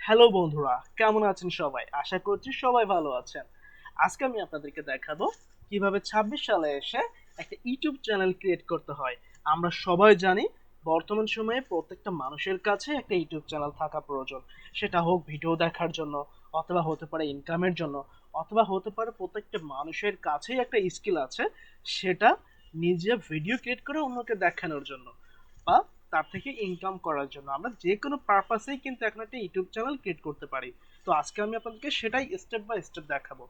Hello বন্ধুরা, কেমন আছেন সবাই? আশা করছি সবাই ভালো আছেন। আজকে আমি আপনাদেরকে দেখাবো কিভাবে ২৬ সালে এসে একটা ইউটিউব চ্যানেল ক্রিয়েট করতে হয়। আমরা সবাই জানি বর্তমান সময়ে প্রত্যেকটা মানুষের কাছে একটা ইউটিউব চ্যানেল থাকা প্রয়োজন। সেটা হোক ভিডিও দেখার জন্য, অথবা হতে পারে ইনকামের জন্য, অথবা হতে পারে প্রত্যেকটা মানুষের কাছেই একটা স্কিল আছে, সেটা নিজে ভিডিও ক্রিয়েট করে অন্যকে দেখানোর জন্য বা তার থেকে ইনকাম করার জন্য আমরা যে কোনো পারপাসেই কিন্তু এখন একটা ইউটিউব চ্যানেল ক্রিয়েট করতে পারি। তো আজকে আমি আপনাদেরকে সেটাই স্টেপ বাই স্টেপ দেখাবো।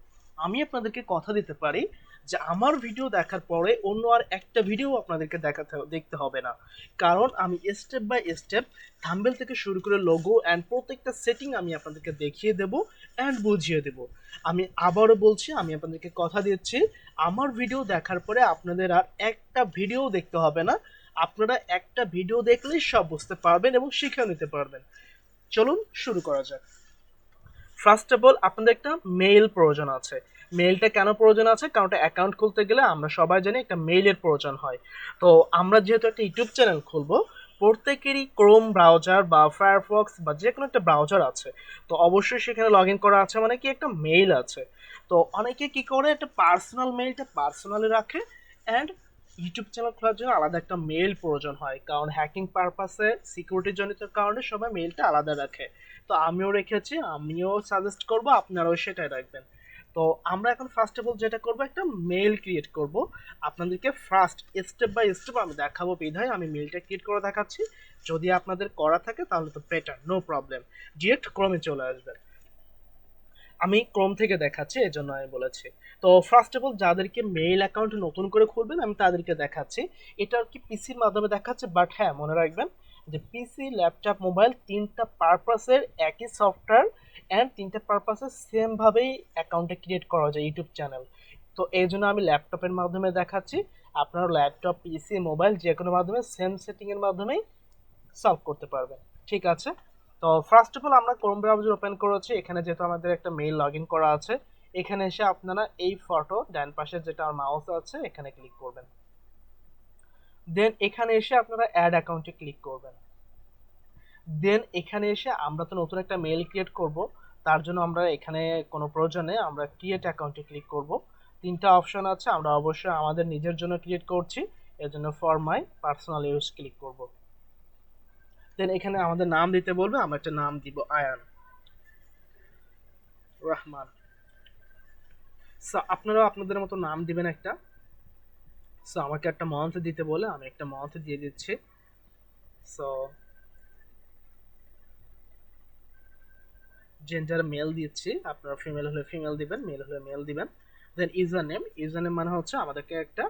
আমি আপনাদেরকে কথা দিতে পারি যে আমার ভিডিও দেখার পরে অন্য আর একটা ভিডিও আপনাদেরকে দেখতে হবে না, কারণ আমি স্টেপ বাই স্টেপ থাম্বনেল থেকে শুরু করে লোগো অ্যান্ড প্রত্যেকটা সেটিং আমি আপনাদেরকে দেখিয়ে দেব অ্যান্ড বুঝিয়ে দেব। আমি আবারও বলছি, আমি আপনাদেরকে কথা দিচ্ছি, আমার ভিডিও দেখার পরে আপনাদের আর একটা ভিডিও দেখতে হবে না। আপনারা একটা ভিডিও দেখলেই সব বুঝতে পারবেন এবং শিখে নিতে পারবেন। চলুন শুরু করা যাক। ফার্স্ট অফ অল আপনাদের একটা মেইল প্রয়োজন আছে। মেইলটা কেন প্রয়োজন আছে? কারণ একটা অ্যাকাউন্ট খুলতে গেলে আমরা সবাই জানি একটা মেইলের প্রয়োজন হয়। তো আমরা যেহেতু একটা ইউটিউব চ্যানেল খুলবো, প্রত্যেকেরই ক্রোম ব্রাউজার বা ফায়ারফক্স বা যে কোনো একটা ব্রাউজার আছে। তো অবশ্যই সেখানে লগ ইন করা আছে মানে কি একটা মেইল আছে। তো অনেকে কি করে, একটা পার্সোনাল মেইলটা পার্সোনালি রাখে, অ্যান্ড ইউটিউব চ্যানেল খোলার জন্য আলাদা একটা মেইল প্রয়োজন হয়, কারণ হ্যাকিং পারপাসে সিকিউরিটি জনিত কারণে সবাই মেইলটা আলাদা রাখে। তো আমিও রেখেছি, আমিও সাজেস্ট করব আপনারাও সেটাই রাখবেন। তো আমরা এখন ফার্স্ট অফ অল যেটা করব, একটা মেইল ক্রিয়েট করব। আপনাদেরকে ফার্স্ট স্টেপ বাই স্টেপ আমি দেখাবো, বিধায় আমি মেইলটা ক্রিয়েট করে দেখাচ্ছি। যদি আপনাদের করা থাকে তাহলে তো বেটার, নো প্রবলেম, ডিরেক্ট ক্রমে চলে আসবেন। আমি ক্রোম থেকে দেখাচ্ছি, এজন্য আমি বলেছি। তো ফার্স্ট অফ অল যাদেরকে মেইল অ্যাকাউন্ট নতুন করে খুলবেন আমি তাদেরকে দেখাচ্ছি। এটা আর কি পিসির মাধ্যমে দেখাচ্ছে, বাট হ্যাঁ মনে রাখবেন যে পিসি ল্যাপটপ মোবাইল তিনটা পারপাসের একই সফটওয়্যার অ্যান্ড তিনটা পারপাসের সেম ভাবেই অ্যাকাউন্টে ক্রিয়েট করা যায় ইউটিউব চ্যানেল। তো এই জন্য আমি ল্যাপটপের মাধ্যমে দেখাচ্ছি। আপনারা ল্যাপটপ পিসি মোবাইল যে কোনো মাধ্যমে সেম সেটিংয়ের মাধ্যমেই সলভ করতে পারবেন। ঠিক আছে। তো ফার্স্ট অফ অল আমরা ক্রোম ব্রাউজার ওপেন করেছি। এখানে যেহেতু আমাদের একটা মেইল লগ ইন করা আছে, এখানে এসে আপনারা এই ফটো ডান পাশে যেটা আমার মাউস আছে এখানে ক্লিক করবেন। দেন এখানে এসে আপনারা অ্যাড অ্যাকাউন্টে ক্লিক করবেন। দেন এখানে এসে আমরা তো নতুন একটা মেইল ক্রিয়েট করব, তার জন্য আমরা এখানে কোনো প্রয়োজনে আমরা ক্রিয়েট অ্যাকাউন্টে ক্লিক করব। তিনটা অপশন আছে, আমরা অবশ্যই আমাদের নিজের জন্য ক্রিয়েট করছি, এর জন্য for my personal use click করব। দেন এখানে আমাদের নাম দিতে বলবে, আমরা একটা নাম দিব আয়ান রহমান। সো আপনারাও আপনাদের মতো নাম দিবেন একটা। সো আমাকে একটা মান্থ দিতে বলে আমি একটা মান্থ দিয়ে দিচ্ছি। সো জেন্ডার মেল দিচ্ছি, আপনারা ফিমেল হলে ফিমেল দিবেন, মেল হলে মেল দিবেন। দেন ইউজার নেম মানে হচ্ছে আমাদেরকে একটা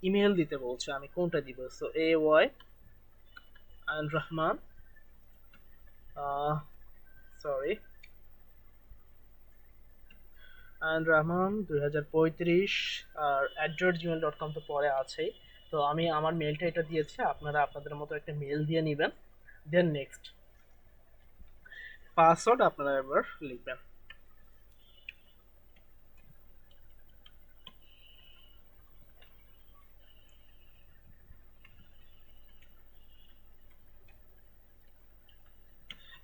ইমেল দিতে বলছে, আমি কোনটা দিব। So AY ion Rahman, sorry ion Rahman 2035, আর @gmail.com তো পরে আছেই। তো আমি আমার মেলটা এটা দিয়েছি, আপনারা আপনাদের মতো একটা মেল দিয়ে নেবেন। দেন নেক্সট পাসওয়ার্ড আপনারা এবার লিখবেন।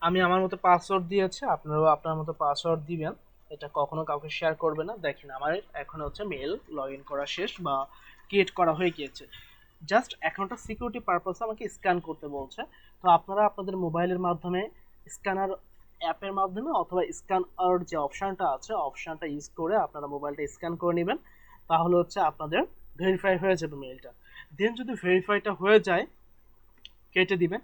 আমি আমার মতো পাসওয়ার্ড দিয়েছি, আপনারাও আপনার মতো পাসওয়ার্ড দিবেন। এটা কখনো কাউকে শেয়ার করবে না। দেখেন আমার এখন হচ্ছে মেল লগ ইন করা শেষ বা ক্রিয়েট করা হয়ে গিয়েছে। জাস্ট অ্যাকাউন্টটা সিকিউরিটি পারপাসে আমাকে স্ক্যান করতে বলছে। তো আপনারা আপনাদের মোবাইলের মাধ্যমে স্ক্যানার অ্যাপের মাধ্যমে অথবা স্ক্যানার যে অপশানটা আছে অপশানটা ইউজ করে আপনারা মোবাইলটা স্ক্যান করে নেবেন, তাহলে হচ্ছে আপনাদের ভেরিফাই হয়ে যাবে মেলটা। দেন যদি ভেরিফাইটা হয়ে যায় কেটে দিবেন।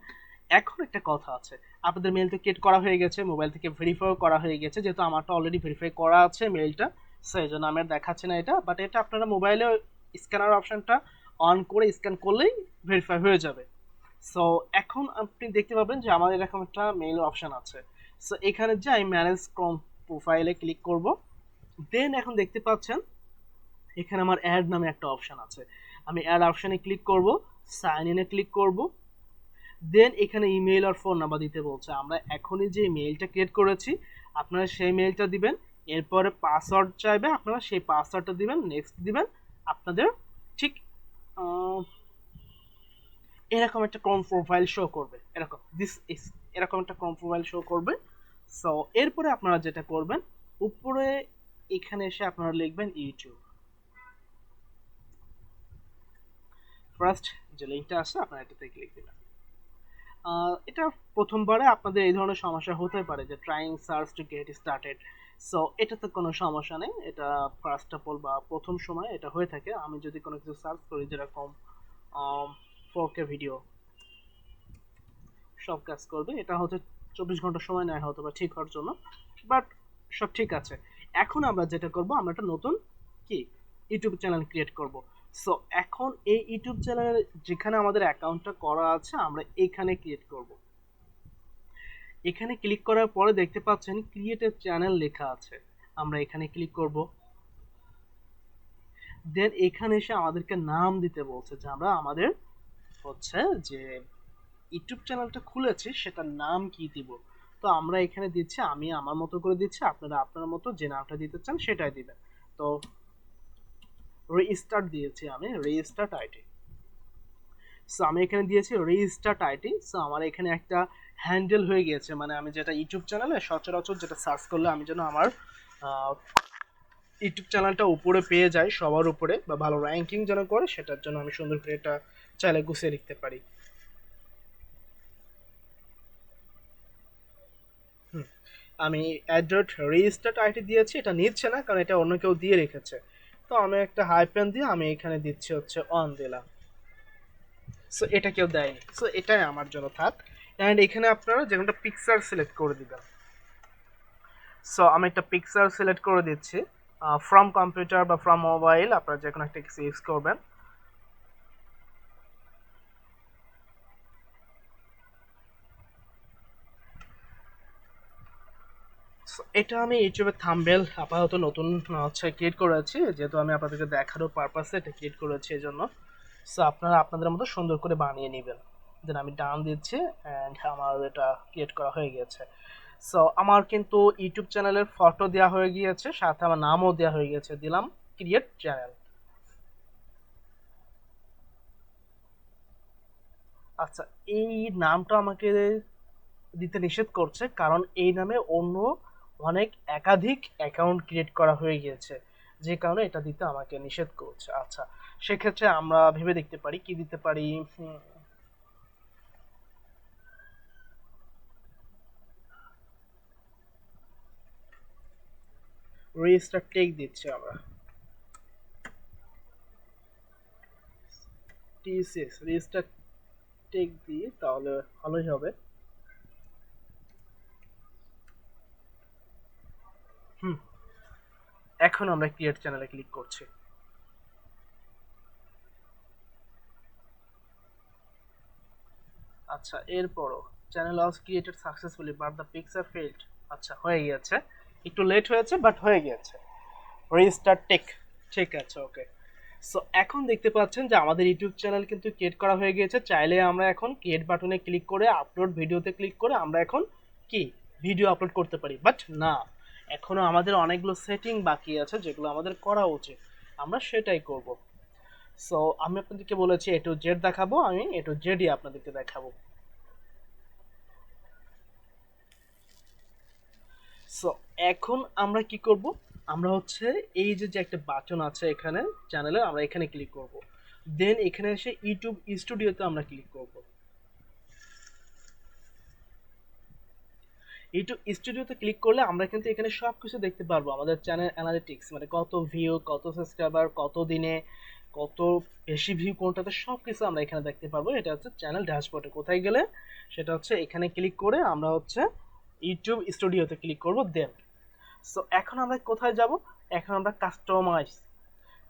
এখন একটা কথা আছে, আপনাদের মেল তো ক্রিয়েট করা হয়ে গেছে, মোবাইল থেকে ভেরিফাই করা হয়ে গেছে, যেহেতু আমারটা অলরেডি ভেরিফাই করা আছে মেলটা, সো এই জন্য আমি আর দেখাচ্ছি না এটা। বাট এটা আপনারা মোবাইলে স্ক্যানার অপশনটা অন করে স্ক্যান করলেই ভেরিফাই হয়ে যাবে। সো এখন আপনি দেখতে পাবেন যে আমার এরকম একটা মেইল অপশন আছে। সো এখানে যে আমি ম্যানেজ ক্রোম প্রোফাইলে ক্লিক করব। দেন এখন দেখতে পাচ্ছেন এখানে আমার অ্যাড নামে একটা অপশন আছে, আমি অ্যাড অপশনে ক্লিক করব, সাইন ইনে ক্লিক করব। দেন এখানে ইমেল আর ফোন নাম্বার দিতে বলছে। আমরা এখনই যে মেইলটা ক্রিয়েট করেছি আপনারা সেই মেইলটা দিবেন, এরপরে পাসওয়ার্ড চাইবে আপনারা সেই পাসওয়ার্ডটা দিবেন, নেক্সট দিবেন। আপনাদের ঠিক এরকম একটা ক্রোম প্রোফাইল শো করবে, এরকম দিস ইজ এরকম একটা ক্রোম প্রোফাইল শো করবে। সো এরপরে আপনারা যেটা করবেন, উপরে এখানে এসে আপনারা লিখবেন ইউটিউব। ফার্স্ট যে লিঙ্কটা আছে আপনারা এটাতে ক্লিক দিবেন। এটা প্রথমবারে আপনাদের এই ধরনের সমস্যা হতে পারে যে trying search to get started. So এটাতে কোনো সমস্যা নেই, এটা ফার্স্ট অফ অল বা প্রথম সময় এটা হয়ে থাকে। আমি যদি কোনো কিছু সার্চ করি যেরকম 4K ভিডিও, সব কাজ করবে, এটা হচ্ছে 24 ঘন্টা সময় নেয় হয়তো বা ঠিক হওয়ার জন্য, বাট সব ঠিক আছে। এখন আমরা যেটা করব, আমরা একটা নতুন কি ইউটিউব চ্যানেল ক্রিয়েট করব। সো এখন এই ইউটিউব চ্যানেল যেখানে আমাদের অ্যাকাউন্টটা করা আছে আমরা এখানে ক্রিয়েট করব। এখানে ক্লিক করার পরে দেখতে পাচ্ছেন ক্রিয়েট এ চ্যানেল লেখা আছে, আমরা এখানে ক্লিক করব। দেন এখানে এসে আমাদেরকে নাম দিতে বলছে যে আমরা আমাদের হচ্ছে যে ইউটিউব চ্যানেলটা খুলেছি সেটার নাম কি দিব। তো আমরা এখানে দিচ্ছি, আমি আমার মতো করে দিচ্ছি, আপনারা আপনার মতো যে নামটা দিতে চান সেটাই দিবেন। তো রিস্টার্ট দিয়েছি, আমি রিস্টার্ট আইটি। সো আমি এখানে দিয়েছি রিস্টার্ট আইটি। সো আমার এখানে একটা হ্যান্ডেল হয়ে গিয়েছে, মানে আমি যেটা ইউটিউব চ্যানেলে সচরাচর যেটা সার্চ করলে আমি যেন আমার ইউটিউব চ্যানেলটা উপরে পেয়ে যাই, সবার উপরে, বা ভালো র্যাঙ্কিং যেন করে, সেটার জন্য আমি সুন্দর করে এটা চাইলে গুছিয়ে লিখতে পারি। আমি অ্যাড্রয়েড রিস্টার্ট আইটি দিয়েছি, এটা নিচ্ছে না কারণ এটা অন্য কেউ দিয়ে রেখেছে। তো আমি একটা হাইপেন দিয়ে আমি এখানে দিচ্ছি হচ্ছে অন দিলাম। সো এটা কেউ দেয়নি, সো এটাই আমার জন্য থাক। অ্যান্ড এখানে আপনারা যে কোনটা পিকচার সিলেক্ট করে দিবেন। সো আমি একটা পিকচার সিলেক্ট করে দিচ্ছি, ফ্রম কম্পিউটার বা ফ্রম মোবাইল, আপনারা যে কোনো একটা কিছু ইউজ করবেন। এটা আমি ইউটিউবের থাম্বনেল আপাতত নতুন হচ্ছে ক্রিয়েট করেছি, যেহেতু আমি আপনাদেরকে দেখানোর পারপাসে এটা ক্রিয়েট করেছি এই জন্য। সো আপনারা আপনাদের মতো সুন্দর করে বানিয়ে নেবেন। দেন আমি ডান দিচ্ছি অ্যান্ড আমার এটা ক্রিয়েট করা হয়ে গিয়েছে। সো আমার কিন্তু ইউটিউব চ্যানেলের ফটো দেওয়া হয়ে গিয়েছে, সাথে আমার নামও দেওয়া হয়ে গিয়েছে, দিলাম ক্রিয়েট চ্যানেল। আচ্ছা, এই নামটা আমাকে দিতে নিষেধ করছে কারণ এই নামে অন্য অনেক একাধিক অ্যাকাউন্ট ক্রিয়েট করা হয়ে গিয়েছে, যে কারণে এটা দিতে আমাকে নিষেধ করছে। আচ্ছা, সেক্ষেত্রে আমরা ভেবে দেখতে পারি কি দিতে পারি। রেজিস্টার টেক দিচ্ছি আমরা, টি6 রেজিস্টার টেক দিই তাহলে ভালোই হবে। হুম, এখন আমরা ক্রিয়েট চ্যানেলে ক্লিক করছি। আচ্ছা, এরপরও channel was created successfully but the picture failed. আচ্ছা, হয়ে গিয়েছে, একটু লেট হয়েছে বাট হয়ে গিয়েছে। রেজিস্টার টেক, ঠিক আছে, ওকে। সো এখন দেখতে পাচ্ছেন যে আমাদের ইউটিউব চ্যানেল কিন্তু ক্রিয়েট করা হয়ে গিয়েছে। চাইলে আমরা এখন ক্রিয়েট বাটনে ক্লিক করে আপলোড ভিডিওতে ক্লিক করে আমরা এখন কি ভিডিও আপলোড করতে পারি, বাট না, এখনো আমাদের অনেকগুলো সেটিং বাকি আছে যেগুলো আমাদের করা উচিত, আমরা সেটাই করব। সো আমি আপনাদেরকে বলেছি এ টু জেড দেখাবো, আমি এ টু জেডই আপনাদেরকে দেখাবো। সো এখন আমরা কি করব, আমরা হচ্ছে এই যে যে একটা বাটন আছে এখানে চ্যানেলে, আমরা এখানে ক্লিক করব। দেন এখানে এসে ইউটিউব স্টুডিওতে আমরা ক্লিক করব। ইউটিউব স্টুডিওতে ক্লিক করলে আমরা কিন্তু এখানে সব কিছু দেখতে পারবো, আমাদের চ্যানেল অ্যানালিটিক্স, মানে কত ভিউ, কত সাবস্ক্রাইবার, কত দিনে কত বেশি ভিউ কোনটাতে, সব কিছু আমরা এখানে দেখতে পারবো। এটা হচ্ছে চ্যানেল ড্যাশবোর্ডে কোথায় গেলে, সেটা হচ্ছে এখানে ক্লিক করে আমরা হচ্ছে ইউটিউব স্টুডিওতে ক্লিক করব। দেন সো এখন আমরা কোথায় যাব, এখন আমরা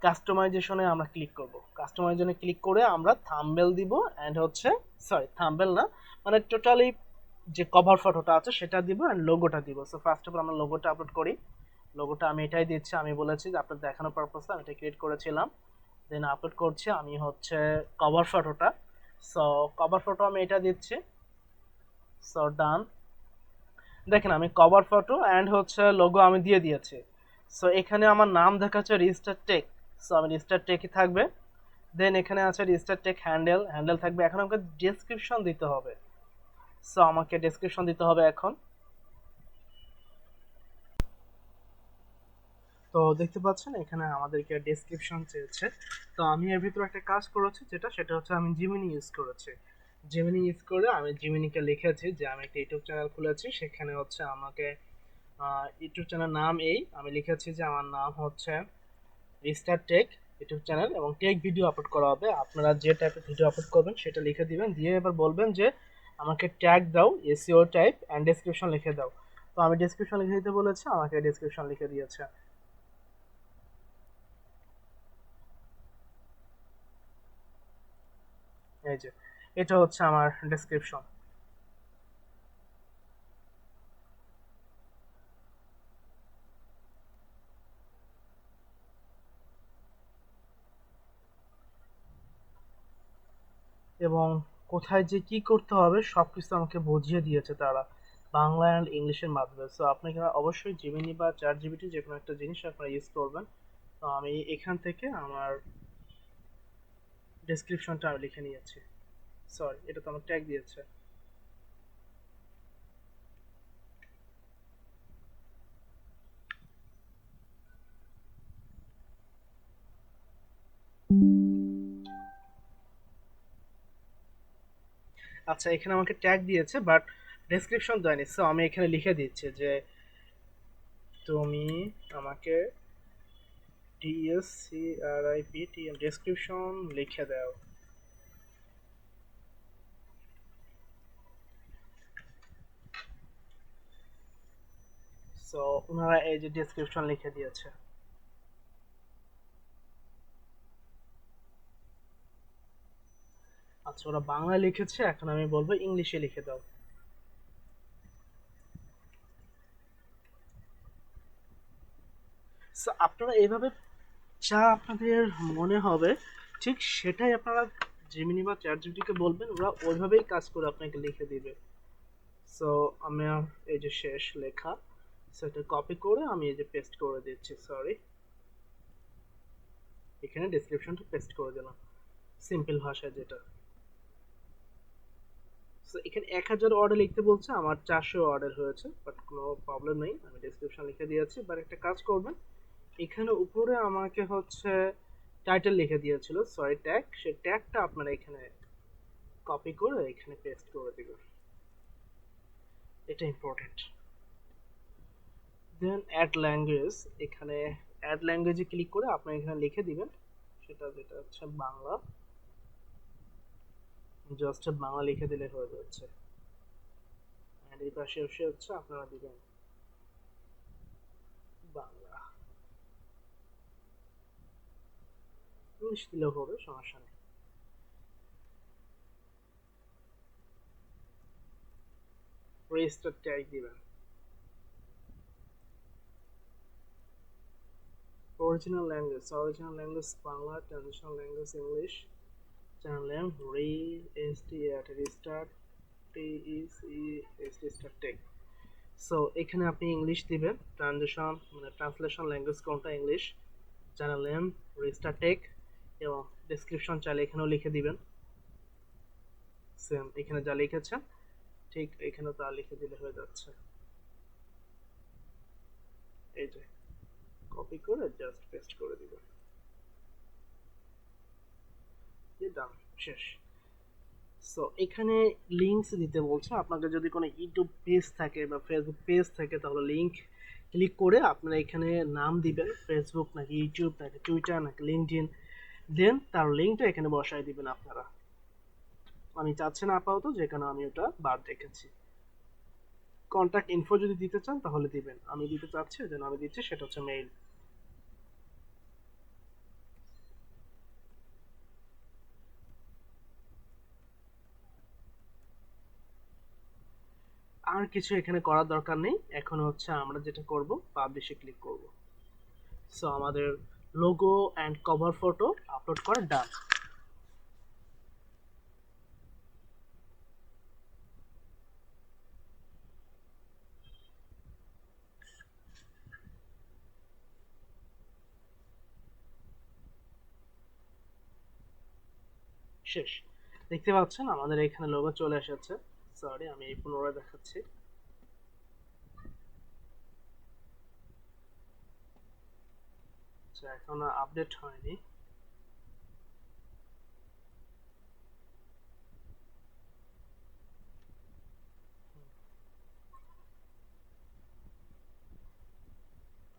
কাস্টমাইজেশনে আমরা ক্লিক করব। কাস্টমাইজেশনে ক্লিক করে আমরা থাম্বনেল দিব অ্যান্ড হচ্ছে, সরি থাম্বনেল না, মানে টোটালি যে কভার ফটোটা আছে সেটা দিব অ্যান্ড লোগোটা দিব। সো ফার্স্ট অফ অল আমরা লোগোটা আপলোড করি। লোগোটা আমি এটাই দিচ্ছি, আমি বলেছি যে আপনার দেখানোর পারপাসে আমি এটা ক্রিয়েট করেছিলাম। দেন আপলোড করছি আমি হচ্ছে কভার ফটোটা। সো কভার ফটো আমি এটা দিচ্ছি। সো ডান, দেখেন আমি কভার ফটো অ্যান্ড হচ্ছে লোগো আমি দিয়ে দিয়েছি। সো এখানে আমার নাম দেখাচ্ছে রেজিস্টার টেক, সো আমি রেজিস্টার টেকই থাকবে। দেন এখানে আছে রেজিস্টার টেক হ্যান্ডেল, হ্যান্ডেল থাকবে। এখন আমাকে ডেসক্রিপশন দিতে হবে, সো আমাকে ডেসক্রিপশন দিতে হবে এখন। তো দেখতে পাচ্ছেন এখানে আমাদেরকে ডেসক্রিপশন চেয়েছে। তো আমি এর ভিতরে একটা কাজ করেছি, সেটা হচ্ছে আমি জিমিনি ইউজ করেছি। জিমিনি ইউজ করে আমি জিমিনিকে লিখেছি যে আমি একটা ইউটিউব চ্যানেল খুলেছি, সেখানে হচ্ছে আমাকে ইউটিউব চ্যানেল নাম এই আমি লিখেছি যে আমার নাম হচ্ছে রিস্টার টেক ইউটিউব চ্যানেল, এবং টেক ভিডিও আপলোড করা হবে। আপনারা যে টাইপের ভিডিও আপলোড করবেন সেটা লিখে দিবেন, দিয়ে এবার বলবেন যে আমাকে ট্যাগ দাও, এসইও টাইপ অ্যান্ড ডেসক্রিপশন লিখে দাও। তো আমি ডেসক্রিপশন লিখে দিতে বলেছি, আমাকে ডেসক্রিপশন লিখে দিয়েছে। এই যে এটা হচ্ছে আমার ডেসক্রিপশন। এবং কোথায় যে কি করতে হবে সবকিছু আমাকে বুঝিয়ে দিয়েছে তারা, বাংলা অ্যান্ড ইংলিশের মাধ্যমে। সো আপনাকে অবশ্যই জিমিনি বা চ্যাট জিপিটি যে কোনো একটা জিনিস আপনারা ইউজ করবেন। তো আমি এখান থেকে আমার ডেসক্রিপশনটা আমি লিখে নিয়েছি। সরি, এটা তো আমার ট্যাগ দিয়েছে। আচ্ছা, এখানে আমাকে ট্যাগ দিয়েছে বাট ডেসক্রিপশন দেয়নি। সো আমি এখানে লিখে দিচ্ছি যে তুমি আমাকে DSCRIPT ডেসক্রিপশন লিখে দাও। সো ওনারা এই যে ডেসক্রিপশন লিখে দিয়েছে। আচ্ছা, ওরা বাংলা লিখেছে, এখন আমি বলবো ইংলিশে লিখে দাও। সো আপনারা এইভাবে যা আপনাদের মনে হবে ঠিক সেটাই আপনারা জেমিনি বা চ্যাট জিপিটিকে বলবেন, ওরা ওইভাবেই কাজ করে আপনাকে লিখে দিবে। সো আমার এই যে শেষ লেখা, সেটা কপি করে আমি এই যে পেস্ট করে দিচ্ছি। সরি, এখানে ডেসক্রিপশনটা পেস্ট করে দিলাম সিম্পল ভাষায় যেটা। সো এখানে 1000 অর্ডার লিখতে বলছে, আমার 400 অর্ডার হয়েছে, বাট কোনো প্রবলেম নেই, আমি ডেসক্রিপশন লিখে দিয়েছি। বাট একটা কাজ করবেন, এখানে উপরে আমাকে হচ্ছে টাইটেল লিখে দিয়েছিল, সরি ট্যাগ, সেই ট্যাগটা আপনারা এখানে কপি করে এখানে পেস্ট করে দিবেন, এটা ইম্পর্টেন্ট। দেন অ্যাড ল্যাঙ্গুয়েজ, এখানে অ্যাড ল্যাঙ্গুয়েজে ক্লিক করে আপনি এখানে লিখে দিবেন সেটা, যেটা হচ্ছে বাংলা। জাস্ট বাংলা লিখে দিলে হয়ে যাচ্ছে। অ্যান্ড এই পাশে এসে হচ্ছে আপনারা দিবেন বাংলা, ইংলিশ দিলেও হবে, সমস্যা নেই। রেজিস্টার ট্যাগ দিবেন। Original language Bangla, translation language English, channel name register tech. So এখানে আপনি ইংলিশ দিবেন, ট্রানজিশন মানে ট্রান্সলেশন ল্যাঙ্গুয়েজ কোনটা English, channel name register tech, এবং ডেসক্রিপশন চাইলে এখানেও লিখে দিবেন সেম এখানে যা লিখেছেন ঠিক এখানে তা লিখে দিলে হয়ে যাচ্ছে। এই যে কপি করে জাস্ট পেস্ট করে দিবেন, ডান, শেষ। সো এখানে লিঙ্কস দিতে বলছে, আপনাদের যদি কোনো ইউটিউব পেজ থাকে বা ফেসবুক পেজ থাকে তাহলে লিঙ্ক ক্লিক করে আপনারা এখানে নাম দিবেন, ফেসবুক নাকি ইউটিউব নাকি টুইটার নাকি লিঙ্কডইন, দেন তার লিঙ্কটা এখানে বসায় দিবেন আপনারা। আমি চাচ্ছি না আপাতত, যে কারণে আমি ওটা বাদ রেখেছি। কন্ট্যাক্ট ইনফো যদি দিতে চান তাহলে দিবেন, আমি দিতে চাচ্ছি যেন আমি দিচ্ছি, সেটা হচ্ছে মেইল। আর কিছু এখানে করার দরকার নেই, এখন হচ্ছে আমরা যেটা করব পাবলিশে ক্লিক করব। সো আমাদের logo and cover photo upload করা ডান। শেষ, দেখতে পাচ্ছেন আমাদের এখানে লোগো চলে এসেছে। সরি, আমি এই পুনরায় দেখাচ্ছি। আচ্ছা এখনো আপডেট হয়নি।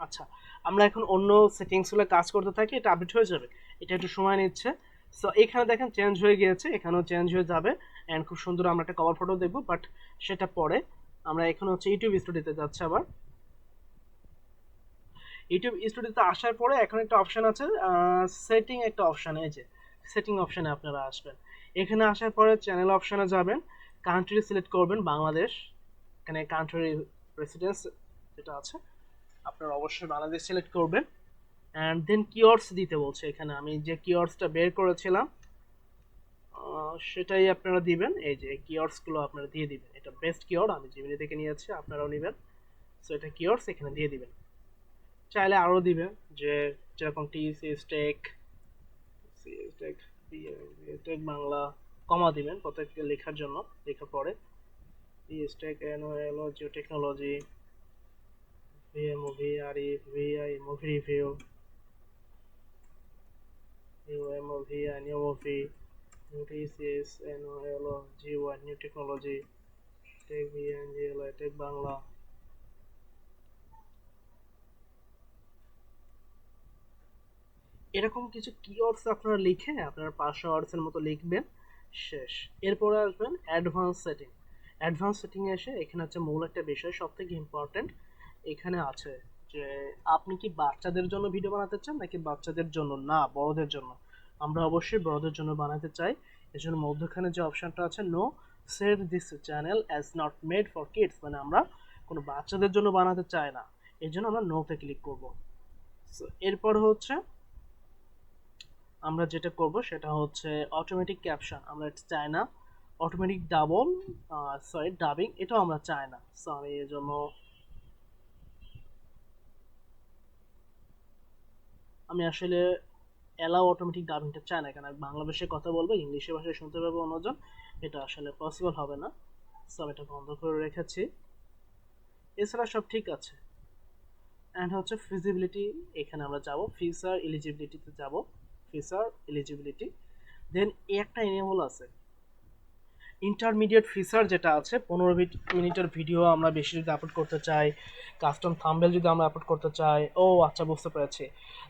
আচ্ছা আমরা এখন অন্য সেটিংস গুলো কাজ করতে থাকি, এটা আপডেট হয়ে যাবে, এটা একটু সময় নিচ্ছে। সো এখানে দেখেন চেঞ্জ হয়ে গিয়েছে, এখানেও চেঞ্জ হয়ে যাবে। অ্যান্ড খুব সুন্দর আমরা একটা কভার ফটো দেখবো, বাট সেটা পরে। আমরা এখন হচ্ছে ইউটিউব স্টুডিওতে যাচ্ছি আবার। ইউটিউব স্টুডিওতে আসার পরে এখন একটা অপশন আছে সেটিং, একটা অপশন, এই যে সেটিং অপশনে আপনারা আসবেন। এখানে আসার পরে চ্যানেল অপশনে যাবেন, কান্ট্রি সিলেক্ট করবেন বাংলাদেশ। এখানে কান্ট্রি রেসিডেন্স যেটা আছে আপনারা অবশ্যই বাংলাদেশ সিলেক্ট করবেন। অ্যান্ড দেন কিওয়ার্ডস দিতে বলছে, এখানে আমি যে কিওয়ার্ডসটা বের করেছিলাম সেটাই আপনারা দিবেন। এই যে কিওয়ার্ডসগুলো আপনারা দিয়ে দিবেন, এটা বেস্ট কিওয়ার্ড আমি জিমিনি থেকে নিয়েছি, আপনারাও নেবেন। সো এটা কিওয়ার্ডস এখানে দিয়ে দিবেন, চাইলে আরও দিবেন, যে যেরকম টিসি স্টেক, স্টেক, স্টেক বাংলা, কমা দিবেন প্রত্যেককে লেখার জন্য, লেখার পরে স্টেক এনওএল জিও টেকনোলজি, ভিএ মুভি, আরই ভিআই movie review, new movie, new movie, TCS NOL G1 new technology, tech ভিএনজিএল টেক বাংলা। এরকম কিছু কিওয়ার্ডস আপনারা লিখে আপনারা 500 ওয়ার্ডসের মতো লিখবেন, শেষ। এরপরে আসবেন অ্যাডভান্স সেটিং। অ্যাডভান্স সেটিং এ এসে এখানে হচ্ছে মূল একটা বিষয় সবথেকে ইম্পর্টেন্ট, এখানে আছে যে আপনি কি বাচ্চাদের জন্য ভিডিও বানাতে চান নাকি বাচ্চাদের জন্য না বড়দের জন্য। আমরা অবশ্যই বড়দের জন্য বানাতে চাই, এজন্য মধ্যখানে যে অপশনটা আছে no save this channel as not made for kids, মানে আমরা কোনো বাচ্চাদের জন্য বানাতে চাই না, এই জন্য আমরা নোতে ক্লিক করব। এরপর হচ্ছে আমরা যেটা করব সেটা হচ্ছে অটোমেটিক ক্যাপশন, আমরা চাই না। অটোমেটিক ডাবিং এটাও আমরা চাই না। সো আমি এর জন্য আমি আসলে অ্যালাউ অটোমেটিক ডাবিংটা চাই না, কারণ বাংলা ভাষায় কথা বলবো, ইংলিশে ভাষায় শুনতে পাবো অন্যজন, এটা আসলে পসিবল হবে না। সো আমি এটা বন্ধ করে রেখেছি, এছাড়া সব ঠিক আছে। অ্যান্ড হচ্ছে ফিজিবিলিটি, এখানে আমরা যাব, ফিচার এলিজিবিলিটিতে যাব, ফিচার এলিজিবিলিটি। দেন একটা এনেবল আছে ইন্টারমিডিয়েট ফিচার, যেটা আছে 15 মিনিটের ভিডিও আমরা বেশি যদি আপলোড করতে চাই, কাস্টম থাম্বনেল যদি আমরা আপলোড করতে চাই। ও আচ্ছা বুঝতে পেরেছি,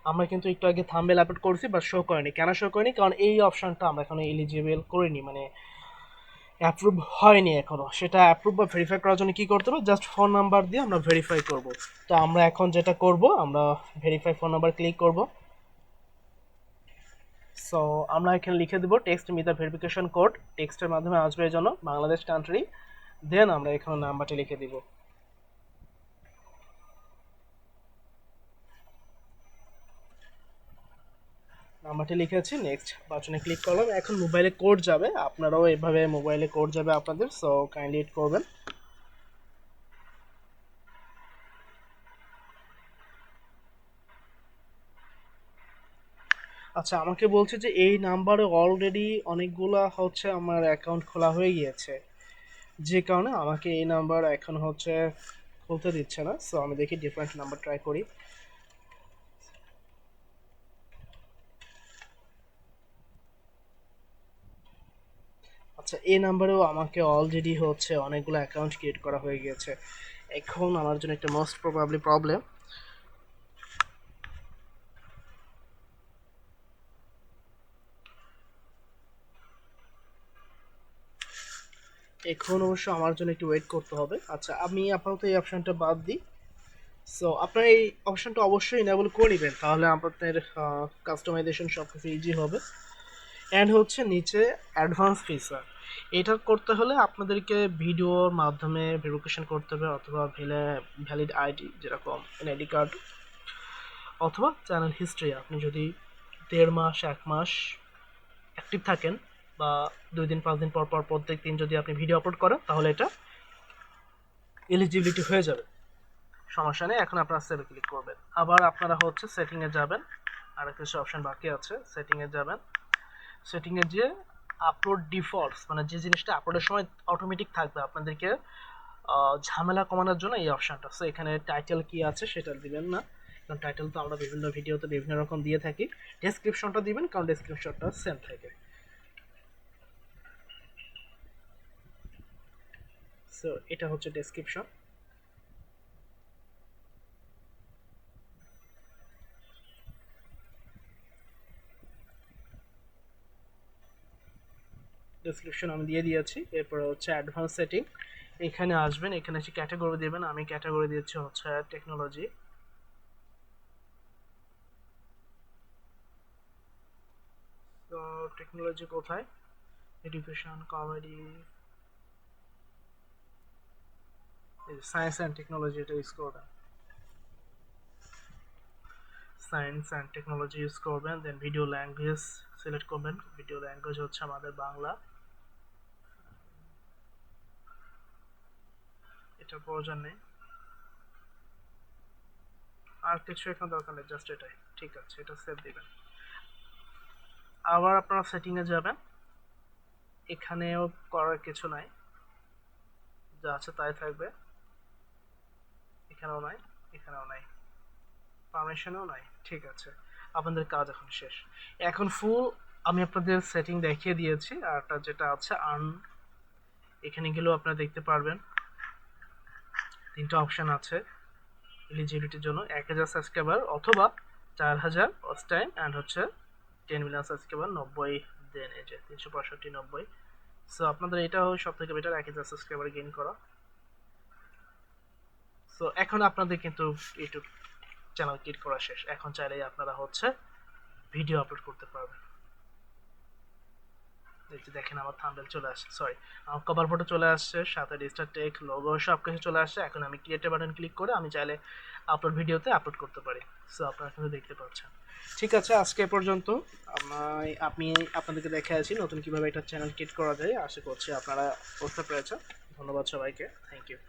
আমরা কিন্তু একটু আগে থাম্বনেল আপলোড করেছি বাট শো করেনি, কেন শো করেনি, কারণ এই অপশনটা আমরা এখনো এলিজিবল করিনি, মানে অ্যাপ্রুভ হয়নি এখনো। সেটা অ্যাপ্রুভ বা ভেরিফাই করার জন্য কি করতে হবে, জাস্ট ফোন নাম্বার দিয়ে আমরা ভেরিফাই করব। তো আমরা এখন যেটা করব, আমরা ভেরিফাই ফোন নাম্বার ক্লিক করব। সো আমরা এখানে লিখে দেবো text with the verification code, টেক্সটের মাধ্যমে আসবে এই জন্য বাংলাদেশ কান্ট্রি। দেন আমরা এখানে নাম্বারটি লিখে দিব। নাম্বারটি লিখেছি, নেক্সট বাটনে ক্লিক করলাম। এখন মোবাইলে কোড যাবে, আপনারাও এভাবে মোবাইলে কোড যাবে আপনাদের, সো কাইন্ডলি ইট করবেন। আচ্ছা আমাকে বলছে যে এই নাম্বারে অলরেডি অনেকগুলা হচ্ছে আমার অ্যাকাউন্ট খোলা হয়ে গিয়েছে, যে কারণে আমাকে এই নাম্বার এখন হচ্ছে খুলতে দিচ্ছে না। সো আমি দেখি ডিফারেন্ট নাম্বার ট্রাই করি। আচ্ছা এই নাম্বারেও আমাকে অলরেডি হচ্ছে অনেকগুলো অ্যাকাউন্ট ক্রিয়েট করা হয়ে গিয়েছে, এখন আমার জন্য একটা মোস্ট প্রবাবলি প্রবলেম। এখন অবশ্য আমার জন্য একটু ওয়েট করতে হবে। আচ্ছা আমি আপাতত এই অপশনটা বাদ দিই। সো আপনার এই অপশনটা অবশ্যই ইনেবল করে নেবেন, তাহলে আপনাদের কাস্টমাইজেশন সব কিছু ইজি হবে। অ্যান্ড হচ্ছে নিচে অ্যাডভান্স ফিচার, এটা করতে হলে আপনাদেরকে ভিডিওর মাধ্যমে ভেরিফিকেশন করতে হবে, অথবা ভ্যালিড আইডি যেরকম এনআইডি কার্ড, অথবা চ্যানেল হিস্ট্রি। আপনি যদি 1.5 মাস 1 মাস অ্যাক্টিভ থাকেন, বা 2 দিন 5 দিন পর পর প্রত্যেক দিন যদি আপনি ভিডিও আপলোড করেন, তাহলে এটা এলিজিবিলিটি হয়ে যাবে, সমস্যা নেই। এখন আপনারা সেভে ক্লিক করবেন, আবার আপনারা হচ্ছে সেটিংয়ে যাবেন, আর কিছু অপশন বাকি আছে, সেটিংয়ে যাবেন। সেটিংয়ে গিয়ে আপলোড ডিফল্টস, মানে যে জিনিসটা আপলোডের সময় অটোমেটিক থাকবে, আপনাদেরকে ঝামেলা কমানোর জন্য এই অপশনটা। সো এখানে টাইটেল কি আছে সেটা দিবেন না, কারণ টাইটেল তো আমরা বিভিন্ন ভিডিওতে বিভিন্ন রকম দিয়ে থাকি। ডেসক্রিপশনটা দিবেন, কারণ ডেসক্রিপশনটা সেম থাকে। সো এটা হচ্ছে ডেসক্রিপশন। ডেসক্রিপশন আমি দিয়ে দিয়েছি। এরপর হচ্ছে অ্যাডভান্স সেটিং, এখানে আসবেন, এখানে এসে ক্যাটাগরি দেবেন। আমি ক্যাটাগরি দিচ্ছি হচ্ছে টেকনোলজি। তো টেকনোলজি কোথায়, education, comedy, science and technology, এটা ইউজ করবেন। সায়েন্স অ্যান্ড টেকনোলজি ইউজ করবেন। দেন ভিডিও ল্যাঙ্গুয়েজ সিলেক্ট করবেন। ভিডিও ল্যাঙ্গুয়েজ হচ্ছে আমাদের বাংলা, এটা প্রয়োজন নেই, আর কিছু এখন দরকার নেই, জাস্ট এটাই। ঠিক আছে, এটা সেভ দিবেন। আবার আপনারা সেটিংয়ে যাবেন, এখানেও করার কিছু নাই, যা আছে তাই থাকবে। এখানেও নাই, এখানেও নাই, পারমিশনও নাই। ঠিক আছে, আপনাদের কাজ এখন শেষ। এখন ফুল আমি আপনাদের সেটিং দেখিয়ে দিয়েছি। আর যেটা আছে আর্ন, এখানে গেলেও আপনারা দেখতে পারবেন 3টা অপশন আছে এলিজিবিলিটির জন্য: 1000 সাবস্ক্রাইবার অথবা 4000 ওয়াচ টাইম, অ্যান্ড হচ্ছে 10 মিলিয়ন সাবস্ক্রাইবার 90, দেন এই যে 365 90। সো আপনাদের এটা সব থেকে বেটার, 1000 সাবস্ক্রাইবার গেইন করা। সো এখন আপনাদের কিন্তু ইউটিউব চ্যানেল ক্রিয়েট করা শেষ। এখন চাইলেই আপনারা হচ্ছে ভিডিও আপলোড করতে পারবেন। দেখেন আমার থাম্বনেল চলে আসছে, সরি আমার কভার ফটো চলে আসছে, সাথে রেজিস্টার টেক, লোগো সব কিছু চলে আসছে। এখন আমি ক্রিয়েট বাটন ক্লিক করে আমি চাইলে আপলোড ভিডিওতে আপলোড করতে পারি। সো আপনারা কিন্তু দেখতে পাচ্ছেন। ঠিক আছে, আজকে এ পর্যন্ত। আমি আপনাদেরকে দেখে আছি নতুন কিভাবে একটা চ্যানেল ক্রিয়েট করা যায়। আশা করছি আপনারা বুঝতে পেরেছেন। ধন্যবাদ সবাইকে, থ্যাংক ইউ।